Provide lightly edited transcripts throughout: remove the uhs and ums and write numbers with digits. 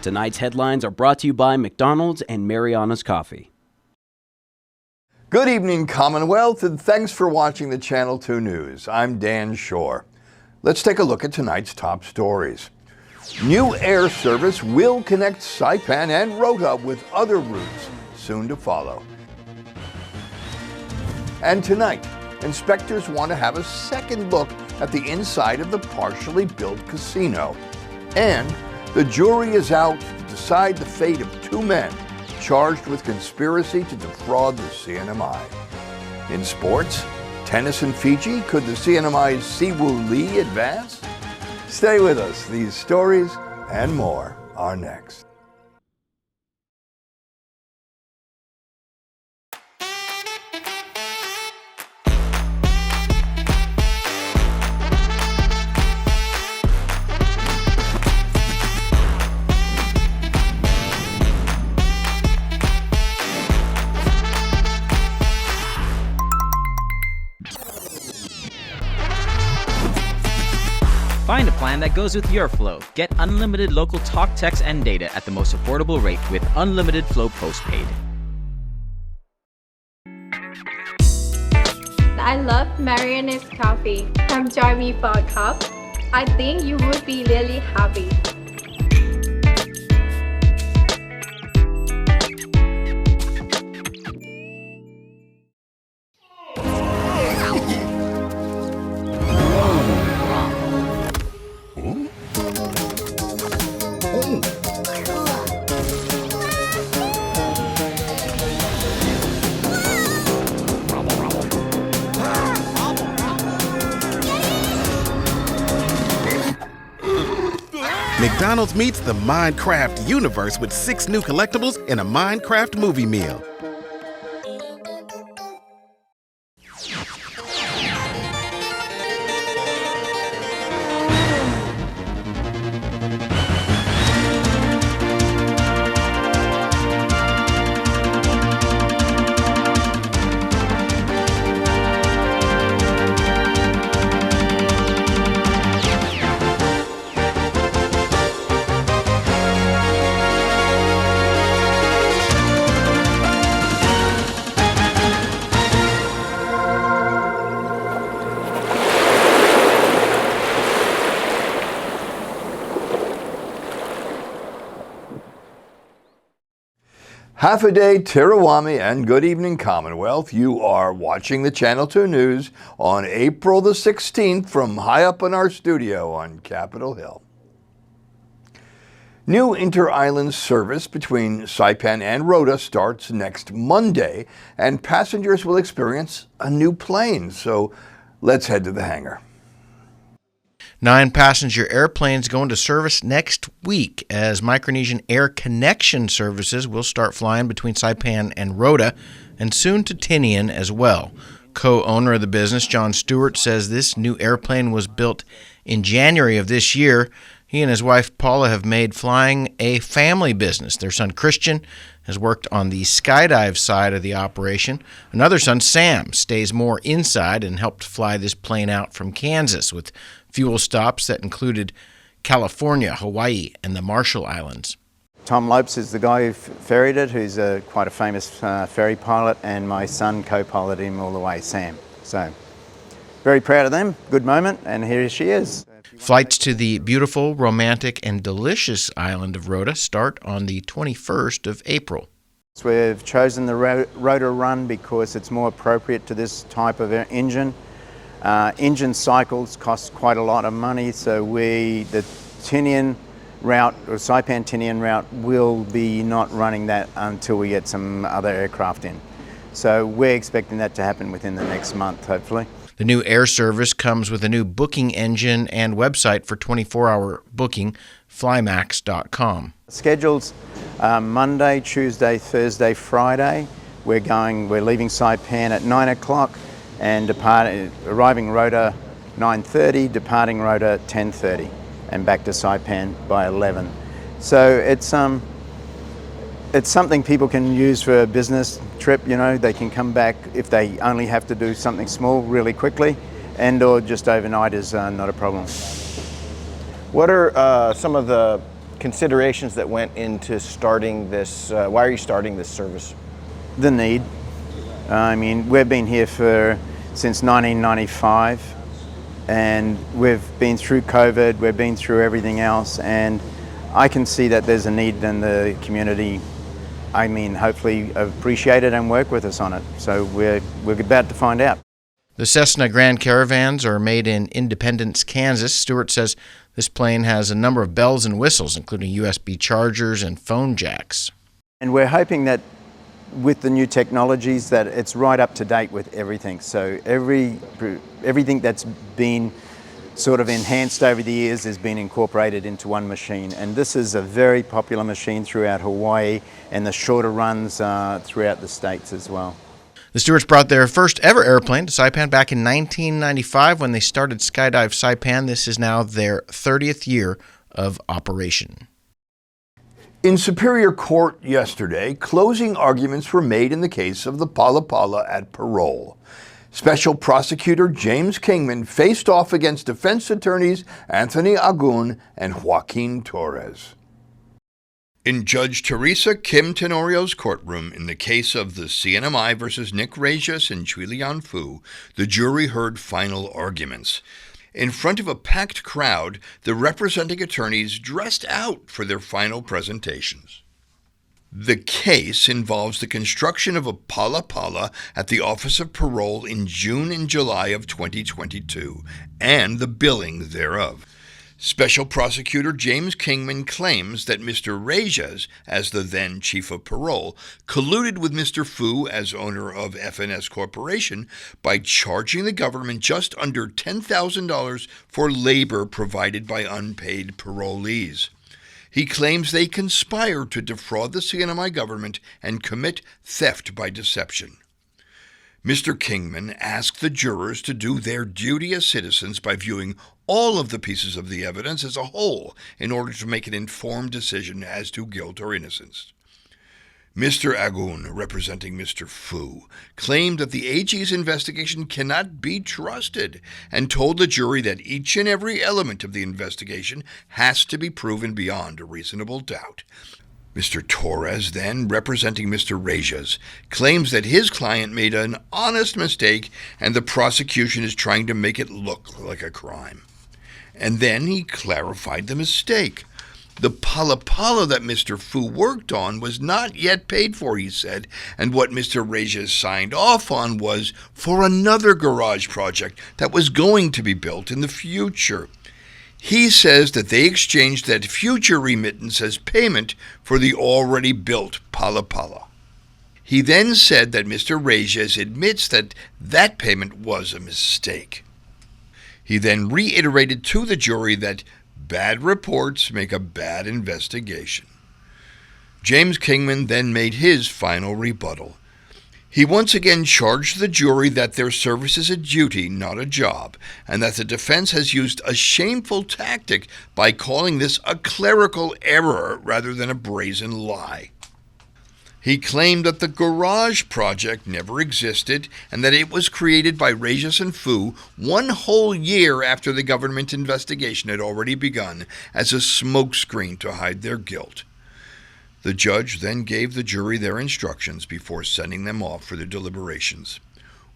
Tonight's headlines are brought to you by McDonald's and Mariana's Coffee. Good evening, Commonwealth, and thanks for watching the Channel 2 News. I'm Dan Shore. Let's take a look at tonight's top stories. New air service will connect Saipan and Rota with other routes soon to follow. And tonight, inspectors want to have a second look at the inside of the partially built casino. And the jury is out to decide the fate of two men charged with conspiracy to defraud the CNMI. In sports, tennis in Fiji, could the CNMI's Siwoo Lee advance? Stay with us. These stories and more are next. Find a plan that goes with your flow. Get unlimited local talk, text, and data at the most affordable rate with Unlimited Flow Postpaid. I love Mariana's Coffee. Come join me for a cup. I think you would be really happy. McDonald's meets the Minecraft universe with 6 new collectibles in a Minecraft movie meal. Half a day, Tirawami, and good evening, Commonwealth. You are watching the Channel 2 News on April the 16th from high up in our studio on Capitol Hill. New inter-island service between Saipan and Rota starts next Monday, and passengers will experience a new plane. So let's head to the hangar. 9 passenger airplanes go into service next week as Micronesian Air Connection services will start flying between Saipan and Rota and soon to Tinian as well. Co-owner of the business, John Stewart, says this new airplane was built in January of this year. He and his wife Paula have made flying a family business. Their son Christian has worked on the skydive side of the operation. Another son, Sam, stays more inside and helped fly this plane out from Kansas with fuel stops that included California, Hawaii, and the Marshall Islands. Tom Lopes is the guy who ferried it, who's quite a famous ferry pilot, and my son co-piloted him all the way, Sam. So, very proud of them, good moment, and here she is. Flights to the beautiful, romantic, and delicious island of Rota start on the 21st of April. We've chosen the Rota run because it's more appropriate to this type of engine. Engine cycles cost quite a lot of money, so the Tinian route, or Saipan-Tinian route, will be not running that until we get some other aircraft in. So we're expecting that to happen within the next month, hopefully. The new air service comes with a new booking engine and website for 24-hour booking, flymax.com. Schedules Monday, Tuesday, Thursday, Friday. We're leaving Saipan at 9 o'clock and arriving Rota 9:30, departing Rota 10:30, and back to Saipan by 11. So it's something people can use for a business trip. You know, they can come back if they only have to do something small really quickly, or just overnight is not a problem. What are some of the considerations that went into starting this? Why are you starting this service? The need. I mean, we've been here since 1995, and we've been through COVID, we've been through everything else, and I can see that there's a need in the community. I mean, hopefully appreciate it and work with us on it. So we're about to find out. The Cessna Grand Caravans are made in Independence, Kansas. Stewart says this plane has a number of bells and whistles, including USB chargers and phone jacks. And we're hoping that with the new technologies that it's right up to date with everything. So everything that's been sort of enhanced over the years has been incorporated into one machine. And this is a very popular machine throughout Hawaii and the shorter runs throughout the States as well. The Stewarts brought their first ever airplane to Saipan back in 1995 when they started Skydive Saipan. This is now their 30th year of operation. In Superior Court yesterday, closing arguments were made in the case of the Pala Pala at Parole. Special Prosecutor James Kingman faced off against defense attorneys Anthony Agun and Joaquin Torres. In Judge Teresa Kim Tenorio's courtroom in the case of the CNMI versus Nick Regis and Chuilian Fu, the jury heard final arguments. In front of a packed crowd, the representing attorneys dressed out for their final presentations. The case involves the construction of a Pala Pala at the Office of Parole in June and July of 2022, and the billing thereof. Special Prosecutor James Kingman claims that Mr. Regis, as the then Chief of Parole, colluded with Mr. Fu as owner of FNS Corporation by charging the government just under $10,000 for labor provided by unpaid parolees. He claims they conspired to defraud the CNMI government and commit theft by deception. Mr. Kingman asked the jurors to do their duty as citizens by viewing all of the pieces of the evidence as a whole in order to make an informed decision as to guilt or innocence. Mr. Agun, representing Mr. Fu, claimed that the AG's investigation cannot be trusted and told the jury that each and every element of the investigation has to be proven beyond a reasonable doubt. Mr. Torres, then representing Mr. Regis, claims that his client made an honest mistake and the prosecution is trying to make it look like a crime. And then he clarified the mistake. The Pala Pala that Mr. Fu worked on was not yet paid for, he said, and what Mr. Regis signed off on was for another garage project that was going to be built in the future. He says that they exchanged that future remittance as payment for the already built Pala Pala. He then said that Mr. Regis admits that that payment was a mistake. He then reiterated to the jury that bad reports make a bad investigation. James Kingman then made his final rebuttal. He once again charged the jury that their service is a duty, not a job, and that the defense has used a shameful tactic by calling this a clerical error rather than a brazen lie. He claimed that the garage project never existed and that it was created by Regis and Fu 1 whole year after the government investigation had already begun as a smokescreen to hide their guilt. The judge then gave the jury their instructions before sending them off for their deliberations.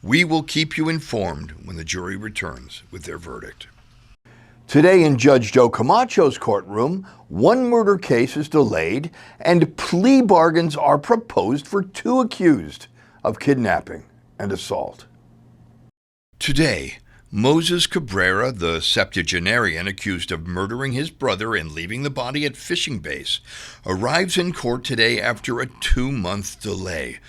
We will keep you informed when the jury returns with their verdict. Today in Judge Joe Camacho's courtroom, one murder case is delayed and plea bargains are proposed for 2 accused of kidnapping and assault. Today, Moses Cabrera, the septuagenarian accused of murdering his brother and leaving the body at fishing base, arrives in court today after a 2-month delay.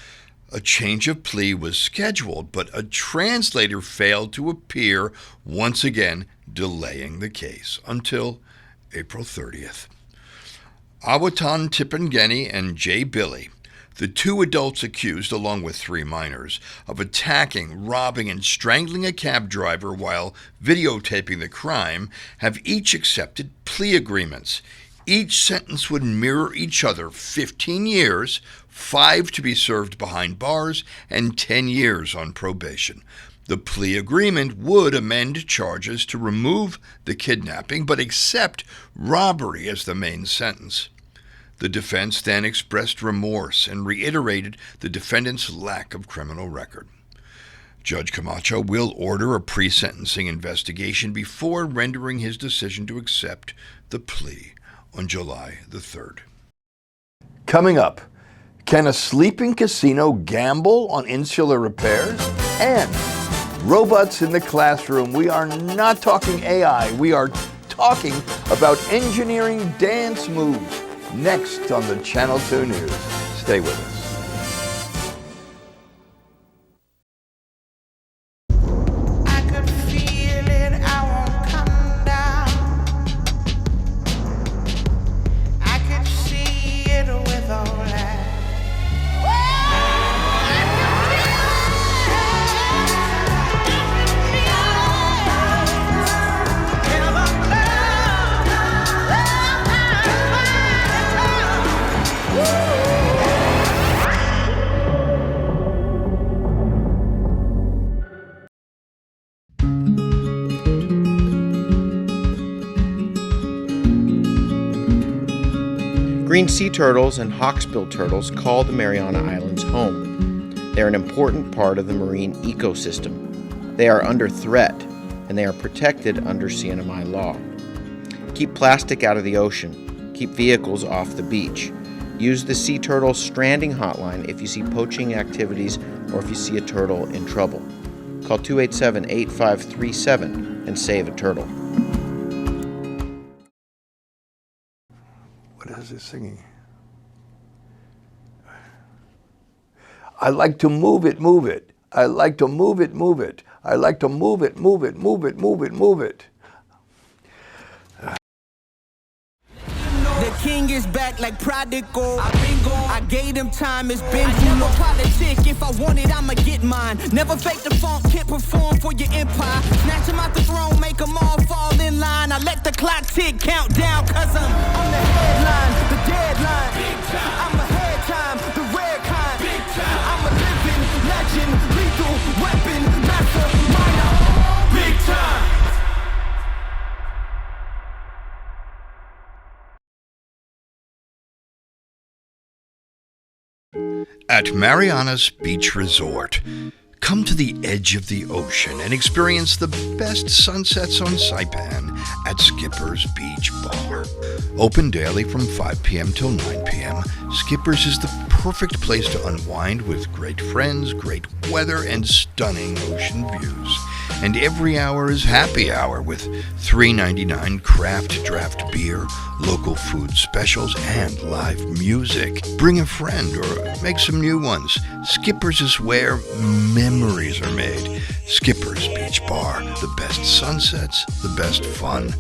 A change of plea was scheduled, but a translator failed to appear, once again delaying the case until April 30th. Awatan Tipengeni and Jay Billy, the 2 adults accused, along with 3 minors, of attacking, robbing, and strangling a cab driver while videotaping the crime, have each accepted plea agreements. Each sentence would mirror each other: 15 years, 5 to be served behind bars, and 10 years on probation. The plea agreement would amend charges to remove the kidnapping but accept robbery as the main sentence. The defense then expressed remorse and reiterated the defendant's lack of criminal record. Judge Camacho will order a pre-sentencing investigation before rendering his decision to accept the plea on July the 3rd. Coming up, can a sleeping casino gamble on insular repairs? And robots in the classroom. We are not talking AI. We are talking about engineering dance moves. Next on the Channel 2 News. Stay with us. Green sea turtles and hawksbill turtles call the Mariana Islands home. They're an important part of the marine ecosystem. They are under threat, and they are protected under CNMI law. Keep plastic out of the ocean. Keep vehicles off the beach. Use the Sea Turtle Stranding Hotline if you see poaching activities or if you see a turtle in trouble. Call 287-8537 and save a turtle. What is this singing? I like to move it, move it. I like to move it, move it. I like to move it, move it, move it, move it, move it. The king is back like prodigal. I gave him time, it's been too long. I never politic, if I want it, I'ma get mine. Never fake the funk, can't perform for your empire. Snatch him out the throne, make them all fall in line. I let the clock tick, count down, cause I'm on the headline, the deadline. I'm ahead time, the rare kind. I'm a living legend, lethal weapon, master minor. Big time. At Mariana's Beach Resort, come to the edge of the ocean and experience the best sunsets on Saipan at Skipper's Beach Bar. Open daily from 5 p.m. till 9 p.m., Skipper's is the perfect place to unwind with great friends, great weather, and stunning ocean views. And every hour is happy hour with $3.99 craft draft beer, local food specials, and live music. Bring a friend or make some new ones. Skipper's is where memories are made. Skipper's Beach Bar, the best sunsets, the best fun.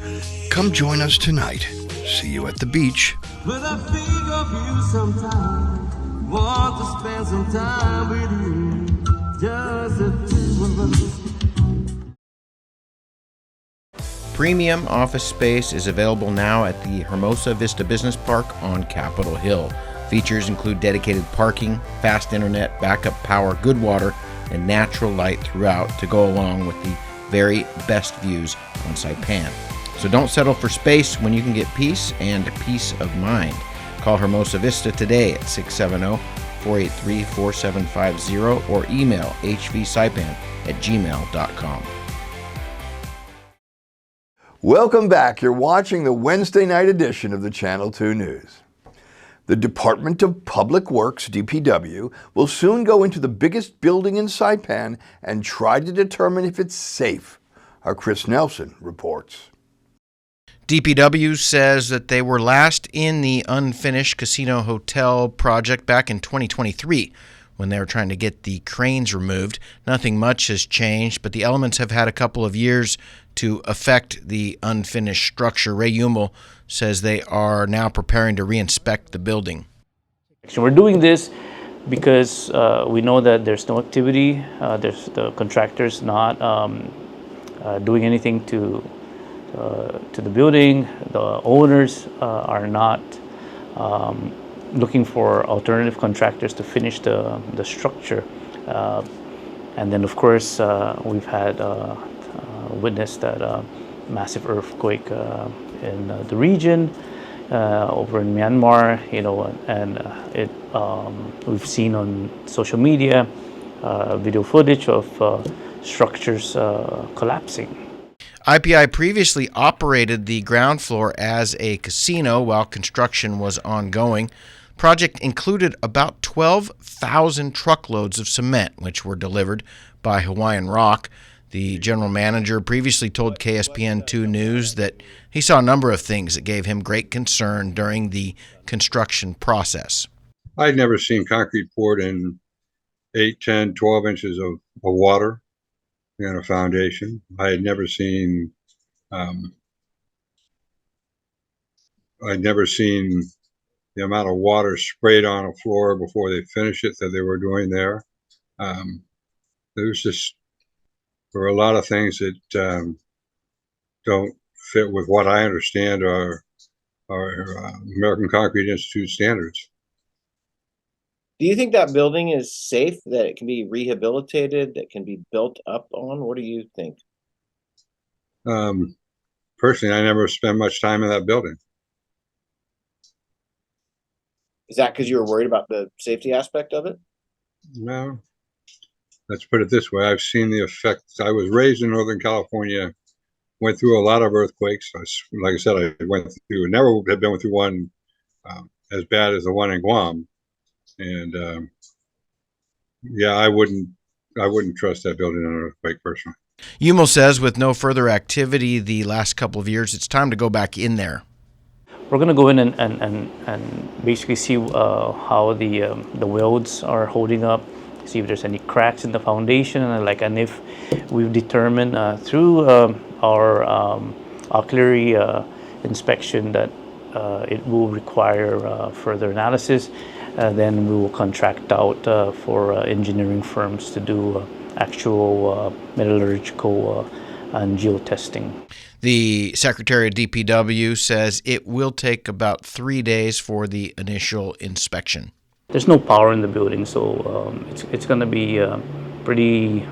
Come join us tonight. See you at the beach. But I think of you sometime. Want to spend some time with you. Just the two of us. Premium office space is available now at the Hermosa Vista Business Park on Capitol Hill. Features include dedicated parking, fast internet, backup power, good water, and natural light throughout to go along with the very best views on Saipan. So don't settle for space when you can get peace and peace of mind. Call Hermosa Vista today at 670-483-4750 or email hvsaipan@gmail.com. Welcome back. You're watching the Wednesday night edition of the Channel 2 News. The Department of Public Works, DPW, will soon go into the biggest building in Saipan and try to determine if it's safe. Our Chris Nelson reports. DPW says that they were last in the unfinished casino hotel project back in 2023 when they were trying to get the cranes removed. Nothing much has changed, but the elements have had a couple of years to affect the unfinished structure. Ray Hummel says they are now preparing to reinspect the building. We're doing this because we know that there's no activity. There's the contractors not doing anything to the building. The owners are not looking for alternative contractors to finish the structure. And then, of course, we've had witnessed that massive earthquake in the region over in Myanmar, and we've seen on social media video footage of structures collapsing. IPI previously operated the ground floor as a casino while construction was ongoing. Project included about 12,000 truckloads of cement, which were delivered by Hawaiian Rock. The general manager previously told KSPN2 News that he saw a number of things that gave him great concern during the construction process. I'd never seen concrete poured in 8, 10, 12 inches of water in a foundation. I had never seen the amount of water sprayed on a floor before they finished it that they were doing there. There were a lot of things that don't fit with what I understand are American Concrete Institute standards. Do you think that building is safe, that it can be rehabilitated, that can be built up on? What do you think? Personally, I never spent much time in that building. Is that because you were worried about the safety aspect of it? No. Let's put it this way. I've seen the effects. I was raised in Northern California, went through a lot of earthquakes. Like I said, never had been through one as bad as the one in Guam. And I wouldn't trust that building in an earthquake personally. Umel says with no further activity the last couple of years, it's time to go back in there. We're going to go in and basically see how the welds are holding up, see if there's any cracks in the foundation, and if we've determined through our ocular inspection that it will require further analysis, then we will contract out for engineering firms to do actual metallurgical and geotesting. The Secretary of DPW says it will take about 3 days for the initial inspection. There's no power in the building, so it's going to be pretty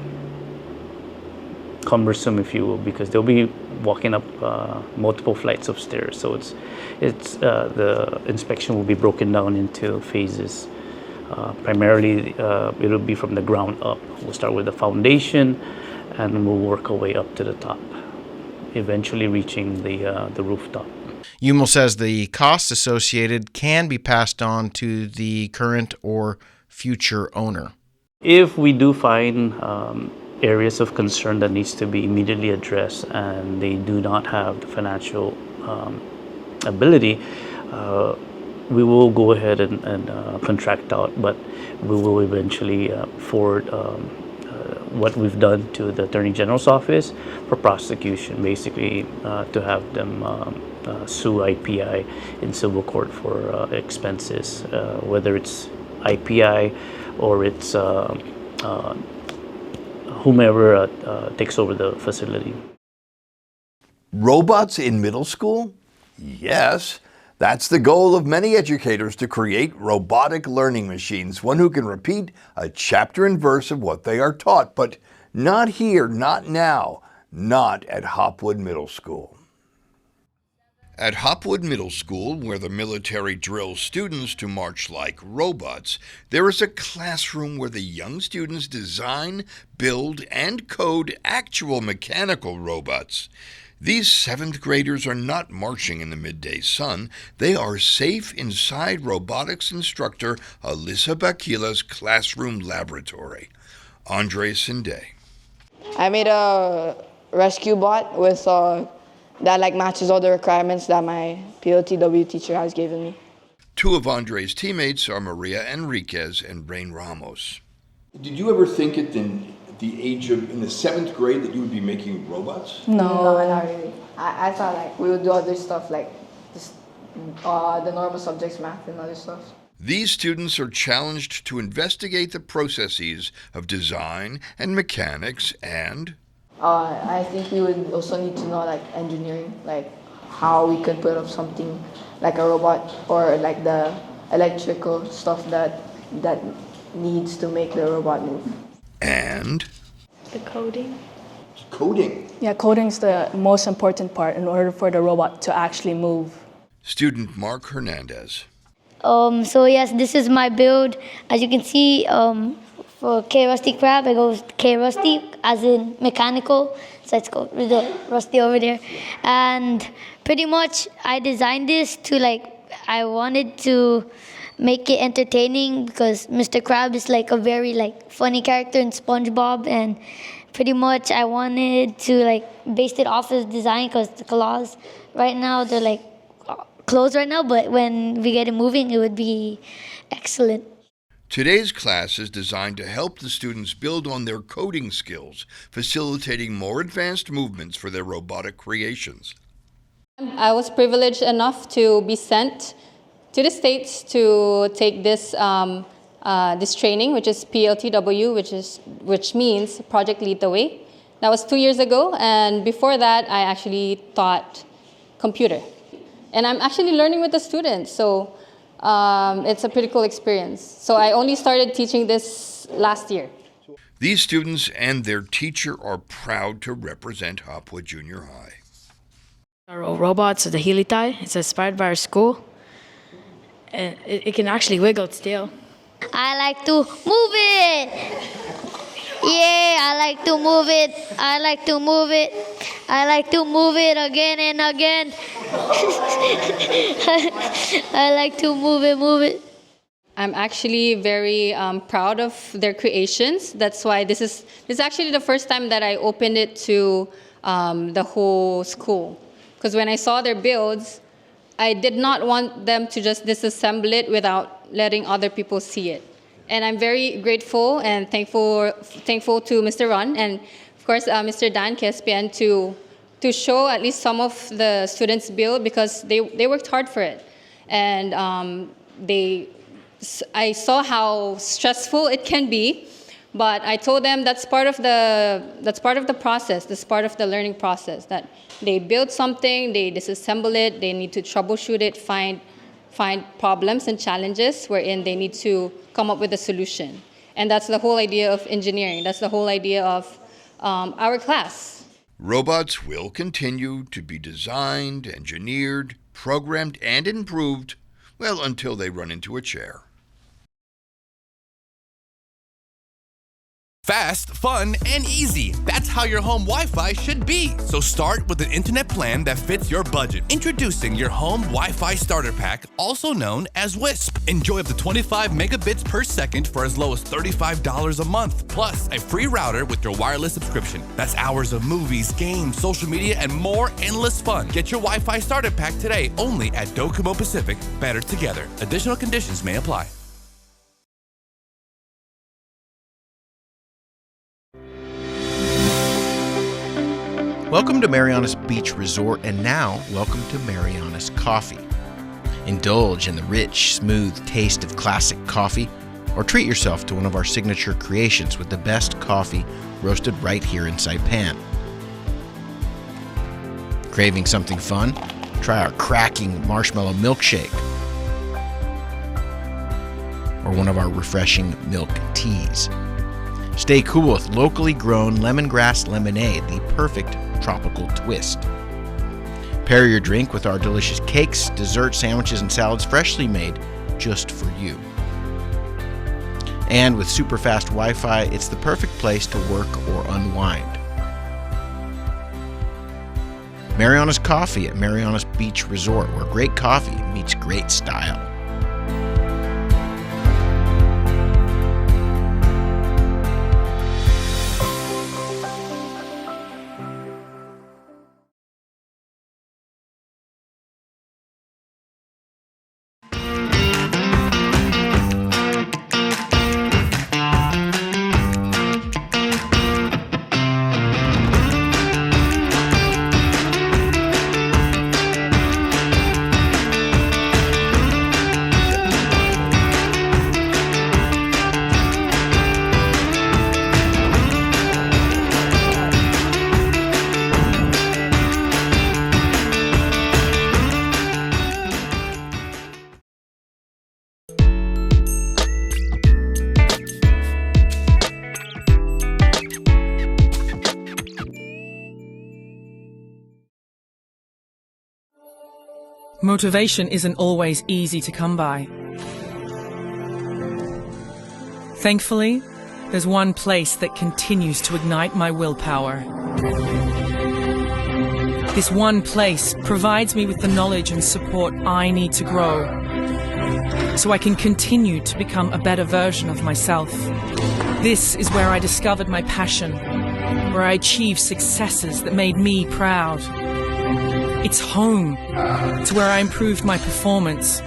cumbersome, if you will, because they'll be walking up multiple flights of stairs. So it's the inspection will be broken down into phases. Primarily, it'll be from the ground up. We'll start with the foundation, and we'll work our way up to the top, eventually reaching the rooftop. Umel says the costs associated can be passed on to the current or future owner. If we do find areas of concern that needs to be immediately addressed and they do not have the financial ability, we will go ahead and contract out, but we will eventually forward what we've done to the Attorney General's office for prosecution, basically to have them sue IPI in civil court for expenses, whether it's IPI or it's whomever takes over the facility. Robots in middle school? Yes. That's the goal of many educators, to create robotic learning machines, one who can repeat a chapter and verse of what they are taught. But not here, not now, not at Hopwood Middle School. At Hopwood Middle School, where the military drills students to march like robots, there is a classroom where the young students design, build, and code actual mechanical robots. These 7th graders are not marching in the midday sun. They are safe inside robotics instructor Alyssa Bakila's classroom laboratory. Andre Sinde. I made a rescue bot with that matches all the requirements that my PLTW teacher has given me. 2 of Andre's teammates are Maria Enriquez and Rain Ramos. Did you ever think at the age of, in the 7th grade, that you would be making robots? No, not really. I thought we would do other stuff like just, the normal subjects, math and other stuff. These students are challenged to investigate the processes of design and mechanics and... I think we would also need to know engineering, how we could put up something like a robot, or the electrical stuff that needs to make the robot move. And The coding. Coding. Yeah, coding is the most important part in order for the robot to actually move. Student Mark Hernandez. So yes, this is my build. As you can see, for K Rusty Crab, it goes K Rusty, as in mechanical. So let's go with the Rusty over there. And pretty much, I designed this to I wanted to make it entertaining because Mr. Crab is a very funny character in SpongeBob, and pretty much I wanted to base it off his design because the claws right now they're closed right now, but when we get it moving, it would be excellent. Today's class is designed to help the students build on their coding skills, facilitating more advanced movements for their robotic creations. I was privileged enough to be sent to the States to take this training, which is PLTW, which means Project Lead the Way. That was 2 years ago, and before that, I actually taught computer. And I'm actually learning with the students, so it's a pretty cool experience. So I only started teaching this last year. These students and their teacher are proud to represent Hopwood Junior High. Our robots, the Helity, it's inspired by our school. And it can actually wiggle its tail. I like to move it. Yeah, I like to move it. I like to move it. I like to move it again and again. I like to move it. I'm actually very proud of their creations. That's why this is actually the first time that I opened it to the whole school. Because when I saw their builds, I did not want them to just disassemble it without letting other people see it. And I'm very grateful and thankful to Mr. Ron and, of course, Mr. Dan, KSPN, to show at least some of the students' build because they worked hard for it. And I saw how stressful it can be, but I told them that's part of the process, that's part of the learning process, that they build something, they disassemble it, they need to troubleshoot it, find problems and challenges wherein they need to come up with a solution. And that's the whole idea of engineering. That's the whole idea of our class. Robots will continue to be designed, engineered, programmed, and improved, well, until they run into a chair. Fast, fun, and easy. That's how your home Wi-Fi should be. So start with an internet plan that fits your budget. Introducing your home Wi-Fi starter pack, also known as WISP. Enjoy up to 25 megabits per second for as low as $35 a month. Plus, a free router with your wireless subscription. That's hours of movies, games, social media, and more endless fun. Get your Wi-Fi starter pack today only at Docomo Pacific. Better together. Additional conditions may apply. Welcome to Marianas Beach Resort, and now welcome to Marianas Coffee. Indulge in the rich, smooth taste of classic coffee, or treat yourself to one of our signature creations with the best coffee roasted right here in Saipan. Craving something fun? Try our cracking marshmallow milkshake, or one of our refreshing milk teas. Stay cool with locally grown lemongrass lemonade, the perfect tropical twist. Pair your drink with our delicious cakes, desserts, sandwiches, and salads freshly made just for you. And with super fast Wi-Fi, it's the perfect place to work or unwind. Marianas Coffee at Marianas Beach Resort, where great coffee meets great style. Motivation isn't always easy to come by. Thankfully, there's one place that continues to ignite my willpower. This one place provides me with the knowledge and support I need to grow, so I can continue to become a better version of myself. This is where I discovered my passion, where I achieved successes that made me proud. It's home. It's where I improved my performance,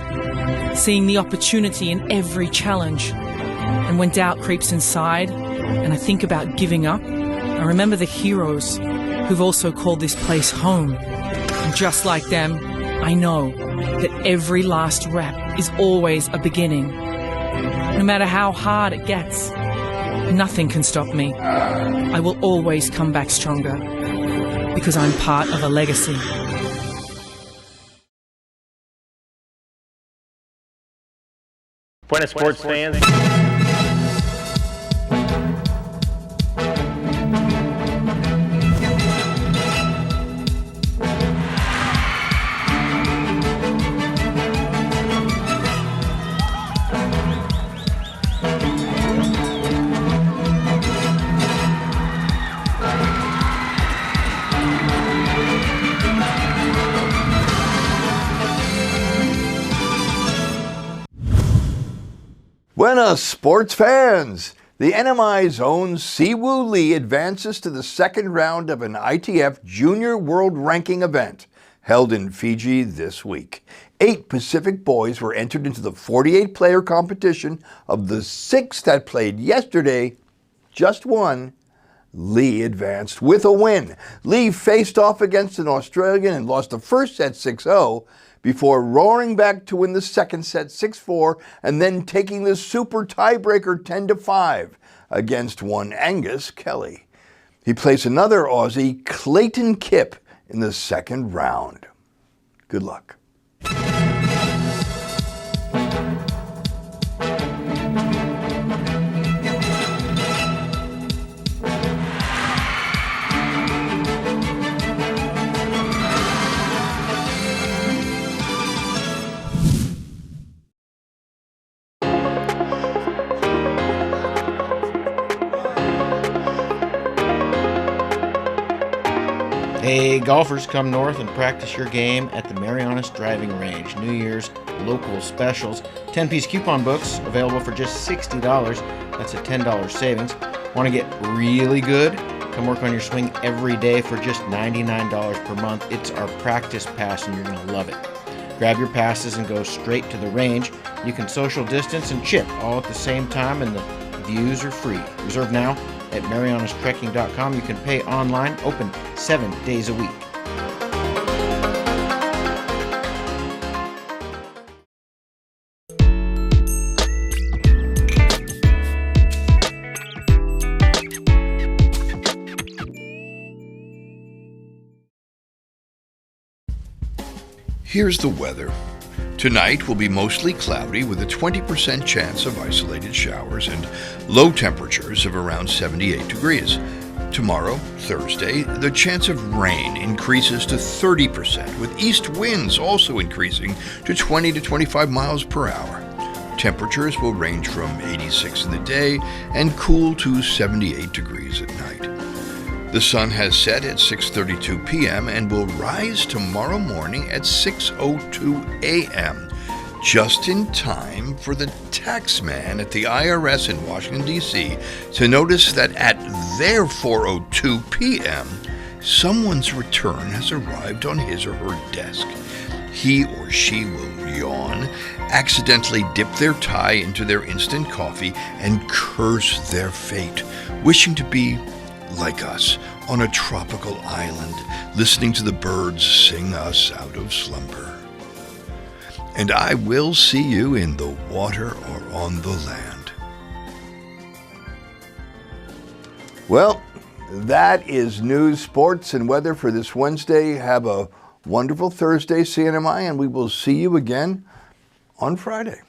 seeing the opportunity in every challenge. And when doubt creeps inside, and I think about giving up, I remember the heroes who've also called this place home. And just like them, I know that every last rep is always a beginning. No matter how hard it gets, nothing can stop me. I will always come back stronger, because I'm part of a legacy. Buenas sports fans. Buenas sports fans! The NMI's own Siwoo Lee advances to the second round of an ITF Junior World Ranking event held in Fiji this week. 8 Pacific boys were entered into the 48-player competition. Of the 6 that played yesterday, just one, Lee advanced with a win. Lee faced off against an Australian and lost the first set 6-0, before roaring back to win the second set 6-4 and then taking the super tiebreaker 10-5 against one Angus Kelly. He placed another Aussie, Clayton Kipp, in the second round. Good luck. Hey, golfers, come north and practice your game at the Marianas Driving Range. New Year's local specials. 10-piece coupon books available for just $60. That's a $10 savings. Want to get really good? Come work on your swing every day for just $99 per month. It's our practice pass and you're going to love it. Grab your passes and go straight to the range. You can social distance and chip all at the same time, and the views are free. Reserve now at marianastrekking.com. You can pay online, open 7 days a week. Here's the weather. Tonight will be mostly cloudy with a 20% chance of isolated showers and low temperatures of around 78 degrees. Tomorrow, Thursday, the chance of rain increases to 30%, with east winds also increasing to 20 to 25 miles per hour. Temperatures will range from 86 in the day and cool to 78 degrees at night. The sun has set at 6:32 p.m. and will rise tomorrow morning at 6:02 a.m., just in time for the taxman at the IRS in Washington, D.C. to notice that at their 4:02 p.m., someone's return has arrived on his or her desk. He or she will yawn, accidentally dip their tie into their instant coffee, and curse their fate, wishing to be like us, on a tropical island, listening to the birds sing us out of slumber. And I will see you in the water or on the land. Well, that is news, sports, and weather for this Wednesday. Have a wonderful Thursday, CNMI, and we will see you again on Friday.